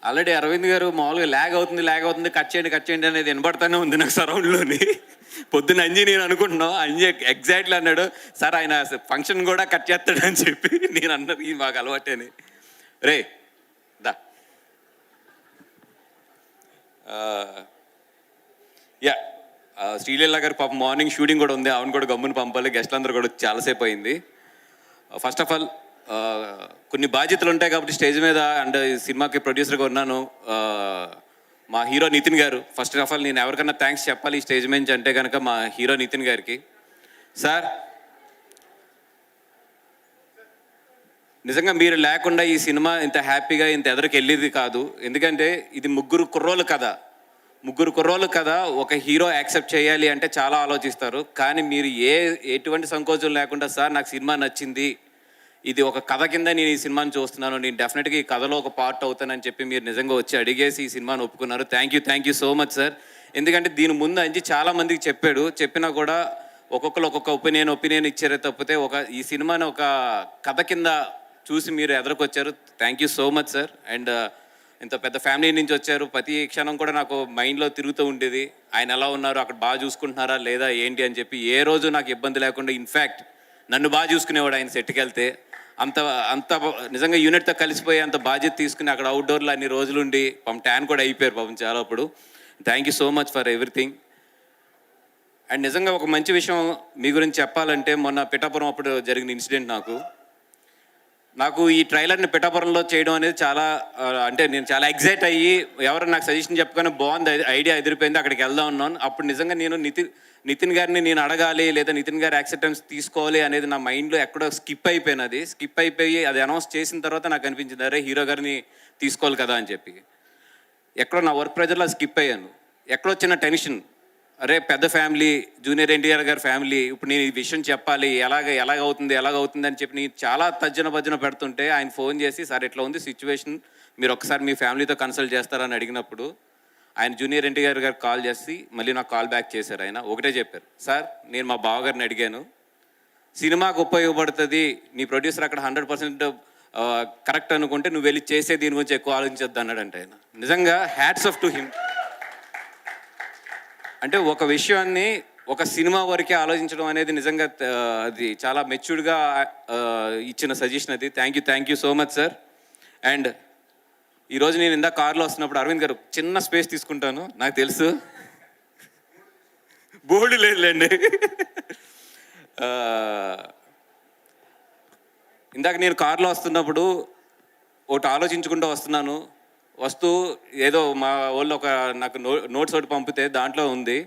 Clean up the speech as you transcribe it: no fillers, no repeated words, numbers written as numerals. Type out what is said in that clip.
Already Arvind గారు మామూలుగా lag అవుతుంది కట్ చేయండి అనేది వినపడతానే ఉంది నాకు సరౌండ్లోని. పొద్దున్న అంజీ నేను అనుకుంటున్నాం, అంజీ ఎగ్జాక్ట్లీ అన్నాడు, సార్ ఆయన ఫంక్షన్ కూడా కట్ చేస్తాడని చెప్పి. నేను అన్నది ఇది మాకు అలవాటేని. రే దా యా శ్రీలీల గారు పాప మార్నింగ్ షూటింగ్ కూడా ఉంది, ఆవిడ కూడా గమ్ముని పంపాలి, గెస్ట్లు అందరూ కూడా చాలాసేపు అయింది. ఫస్ట్ ఆఫ్ ఆల్ కొన్ని బాధ్యతలు ఉంటాయి కాబట్టి స్టేజ్ మీద అండ్ సినిమాకి ప్రొడ్యూసర్గా ఉన్నాను. మా హీరో నితిన్ గారు, ఫస్ట్ ఆఫ్ ఆల్ నేను ఎవరికన్నా థ్యాంక్స్ చెప్పాలి ఈ స్టేజ్ నుంచి అంటే కనుక మా హీరో నితిన్ గారికి. సార్ నిజంగా మీరు లేకుండా ఈ సినిమా ఇంత హ్యాపీగా ఇంత ఎదరికి వెళ్ళేది కాదు. ఎందుకంటే ఇది ముగ్గురు కుర్రోళ్ళు కథ ఒక హీరో యాక్సెప్ట్ చేయాలి అంటే చాలా ఆలోచిస్తారు. కానీ మీరు ఎటువంటి సంకోచం లేకుండా సార్ నాకు సినిమా నచ్చింది, ఇది ఒక కథ కింద నేను ఈ సినిమాని చూస్తున్నాను, నేను డెఫినెట్గా ఈ కథలో ఒక పార్ట్ అవుతానని చెప్పి మీరు నిజంగా వచ్చి అడిగేసి ఈ సినిమాని ఒప్పుకున్నారు. Thank you so much sir. ఎందుకంటే దీని ముందు అంజి చాలామందికి చెప్పినా కూడా ఒక్కొక్కరు ఒక్కొక్క ఒపీనియన్ ఇచ్చారే తప్పితే ఈ సినిమాని ఒక కథ కింద చూసి మీరు ఎదురుకొచ్చారు. Thank you so much sir. And ఇంత పెద్ద ఫ్యామిలీ నుంచి వచ్చారు, ప్రతి క్షణం కూడా నాకు మైండ్లో తిరుగుతూ ఉండేది, ఆయన ఎలా ఉన్నారు, అక్కడ బాగా చూసుకుంటున్నారా లేదా ఏంటి అని చెప్పి. ఏ రోజు నాకు ఇబ్బంది లేకుండా ఇన్ఫ్యాక్ట్ నన్ను బాగా చూసుకునేవాడు ఆయన సెట్కి వెళ్తే. అంత అంత నిజంగా యూనిట్తో కలిసిపోయి అంత బాధ్యత తీసుకుని అక్కడ అవుట్డోర్లో అన్ని రోజులుండి పాపం ట్యాన్ కూడా అయిపోయారు పాపం చాలా. అప్పుడు thank you so much for everything. And నిజంగా ఒక మంచి విషయం మీ గురించి చెప్పాలంటే, మొన్న పిఠాపురం అప్పుడు జరిగిన ఇన్సిడెంట్ నాకు ఈ ట్రైలర్ని పిఠాపురంలో చేయడం అనేది చాలా అంటే నేను చాలా ఎగ్జైట్ అయ్యి ఎవరు నాకు సజెషన్ చెప్పగానే బాగుంది, ఐడియా ఎదిరిపోయింది, అక్కడికి వెళ్దాం ఉన్నాను. అప్పుడు నిజంగా నేను నితిన్ గారిని నేను అడగాలి లేదా నితిన్ గారి యాక్సెప్టెన్స్ తీసుకోవాలి అనేది నా మైండ్లో ఎక్కడో స్కిప్ అయిపోయి అది అనౌన్స్ చేసిన తర్వాత నాకు అనిపించింది, అరే హీరో గారిని తీసుకోవాలి కదా అని చెప్పి. ఎక్కడో నా వర్క్ ప్రెజర్లో స్కిప్ అయ్యాను. ఎక్కడో చిన్న టెన్షన్, అరే పెద్ద ఫ్యామిలీ, జూనియర్ ఎన్టీఆర్ గారి ఫ్యామిలీ, ఇప్పుడు నేను ఈ విషయం చెప్పాలి, ఎలాగవుతుంది అని చెప్పి నేను చాలా భజన పెడుతుంటే ఆయన ఫోన్ చేసి, సార్ ఇట్లా ఉంది సిచ్యువేషన్, మీరు ఒకసారి మీ ఫ్యామిలీతో కన్సల్ట్ చేస్తారని అడిగినప్పుడు ఆయన జూనియర్ ఎన్టీఆర్ గారికి కాల్ చేసి మళ్ళీ నాకు కాల్ బ్యాక్ చేశారు. ఆయన ఒకటే చెప్పారు, సార్ నేను మా బావగారిని అడిగాను, సినిమాకు ఉపయోగపడుతుంది, నీ ప్రొడ్యూసర్ అక్కడ 100% కరెక్ట్ అనుకుంటే నువ్వు వెళ్ళి చేసే దీని గురించి ఎక్కువ ఆలోచించొద్దు అన్నాడంటే. ఆయన నిజంగా హ్యాట్స్ ఆఫ్ టు హిమ్. అంటే ఒక విషయాన్ని ఒక సినిమా వరకే ఆలోచించడం అనేది నిజంగా అది చాలా మెచ్యూర్డ్గా ఇచ్చిన సజెషన్ అది. Thank you so much sir. And ఈరోజు నేను ఇందాక కార్లో వస్తున్నప్పుడు అరవింద్ గారు చిన్న స్పేస్ తీసుకుంటాను, నాకు తెలుసు బోర్డు లేదులేండి. ఇందాక నేను కార్లో వస్తున్నప్పుడు ఒకటి ఆలోచించుకుంటూ వస్తూ ఏదో మా వాళ్ళు నాకు నోట్స్ ఒకటి పంపితే దాంట్లో ఉంది,